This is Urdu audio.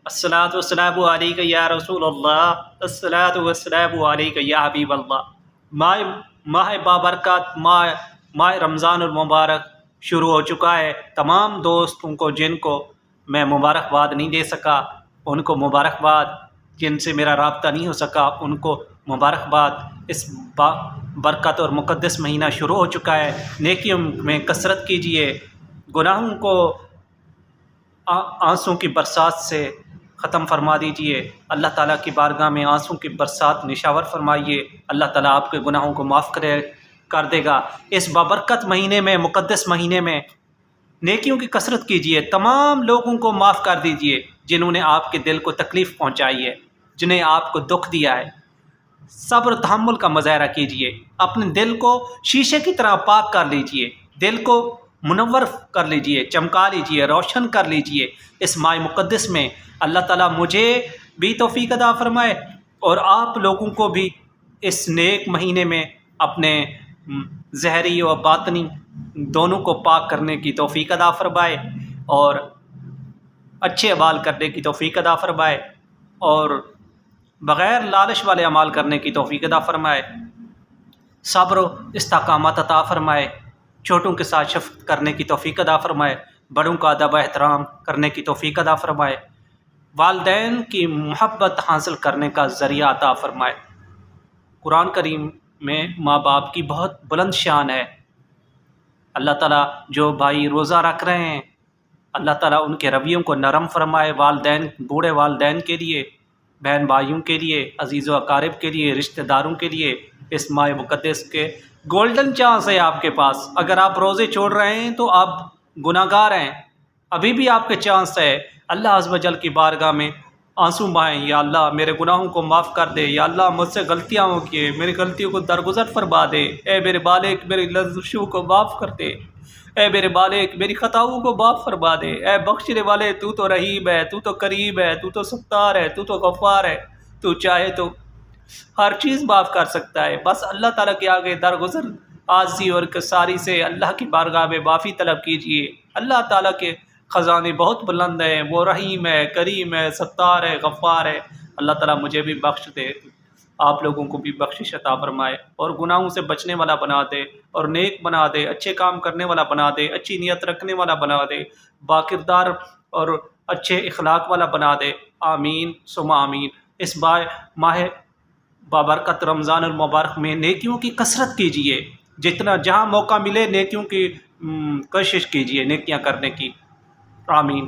الصلاۃ والسلام علیک یا رسول اللہ، الصلاۃ والسلام علیک یا حبیب اللہ۔ ماہ بابرکات ماہ رمضان المبارک شروع ہو چکا ہے۔ تمام دوستوں کو جن کو میں مبارکباد نہیں دے سکا ان کو مبارکباد، جن سے میرا رابطہ نہیں ہو سکا ان کو مبارکباد۔ اس برکت اور مقدس مہینہ شروع ہو چکا ہے، نیکیوں میں کثرت کیجیے، گناہوں کو آنسوں کی برسات سے ختم فرما دیجئے۔ اللہ تعالیٰ کی بارگاہ میں آنسوں کی برسات نشاور فرمائیے، اللہ تعالیٰ آپ کے گناہوں کو معاف کر دے گا۔ اس بابرکت مہینے میں، مقدس مہینے میں نیکیوں کی کثرت کیجئے، تمام لوگوں کو معاف کر دیجئے جنہوں نے آپ کے دل کو تکلیف پہنچائی ہے، جنہیں آپ کو دکھ دیا ہے۔ صبر تحمل کا مظاہرہ کیجئے، اپنے دل کو شیشے کی طرح پاک کر لیجئے، دل کو منور کر لیجئے، چمکا لیجئے، روشن کر لیجئے۔ اس ماہ مقدس میں اللہ تعالیٰ مجھے بھی توفیق عطا فرمائے اور آپ لوگوں کو بھی اس نیک مہینے میں اپنے ظاہری و باطنی دونوں کو پاک کرنے کی توفیق عطا فرمائے اور اچھے اعمال کرنے کی توفیق عطا فرمائے اور بغیر لالچ والے اعمال کرنے کی توفیق عطا فرمائے، صبر و استقامت عطا فرمائے، چھوٹوں کے ساتھ شفقت کرنے کی توفیق عطا فرمائے، بڑوں کا ادب و احترام کرنے کی توفیق عطا فرمائے، والدین کی محبت حاصل کرنے کا ذریعہ عطا فرمائے۔ قرآن کریم میں ماں باپ کی بہت بلند شان ہے۔ اللہ تعالیٰ جو بھائی روزہ رکھ رہے ہیں اللہ تعالیٰ ان کے رویوں کو نرم فرمائے، والدین، بوڑھے والدین کے لیے، بہن بھائیوں کے لیے، عزیز و اقارب کے لیے، رشتہ داروں کے لیے اس ماہ مقدس کے گولڈن چانس ہے آپ کے پاس۔ اگر آپ روزے چھوڑ رہے ہیں تو آپ گناہ گار ہیں، ابھی بھی آپ کے چانس ہے۔ اللہ عز و جل کی بارگاہ میں آنسو بہائیں، یا اللہ میرے گناہوں کو معاف کر دے، یا اللہ مجھ سے غلطیاں ہو گئی، میری غلطیوں کو درگزر فرما دے، اے میرے بالک میری لغزشوں کو معاف کر دے، اے میرے بالک میری خطاؤں کو معاف فرما دے، اے بخشنے والے تو تو رحیم ہے، تو تو کریم ہے، تو تو ستار ہے، تو تو غفار ہے، تو چاہے تو ہر چیز معاف کر سکتا ہے۔ بس اللہ تعالیٰ کے آگے درگزر عاجزی اور کساری سے اللہ کی بارگاہ میں معافی طلب کیجیے۔ اللہ تعالیٰ کے خزانے بہت بلند ہیں، وہ رحیم ہے، کریم ہے، ستار ہے، غفار ہے۔ اللہ تعالیٰ مجھے بھی بخش دے، آپ لوگوں کو بھی بخشش عطا فرمائے اور گناہوں سے بچنے والا بنا دے اور نیک بنا دے، اچھے کام کرنے والا بنا دے، اچھی نیت رکھنے والا بنا دے، باکردار اور اچھے اخلاق والا بنا دے۔ آمین ثم آمین۔ اس ماہ بابرکت رمضان المبارک میں نیکیوں کی کثرت کیجیے، جتنا جہاں موقع ملے نیکیوں کی کوشش کیجیے، نیکیاں کرنے کی۔ آمین۔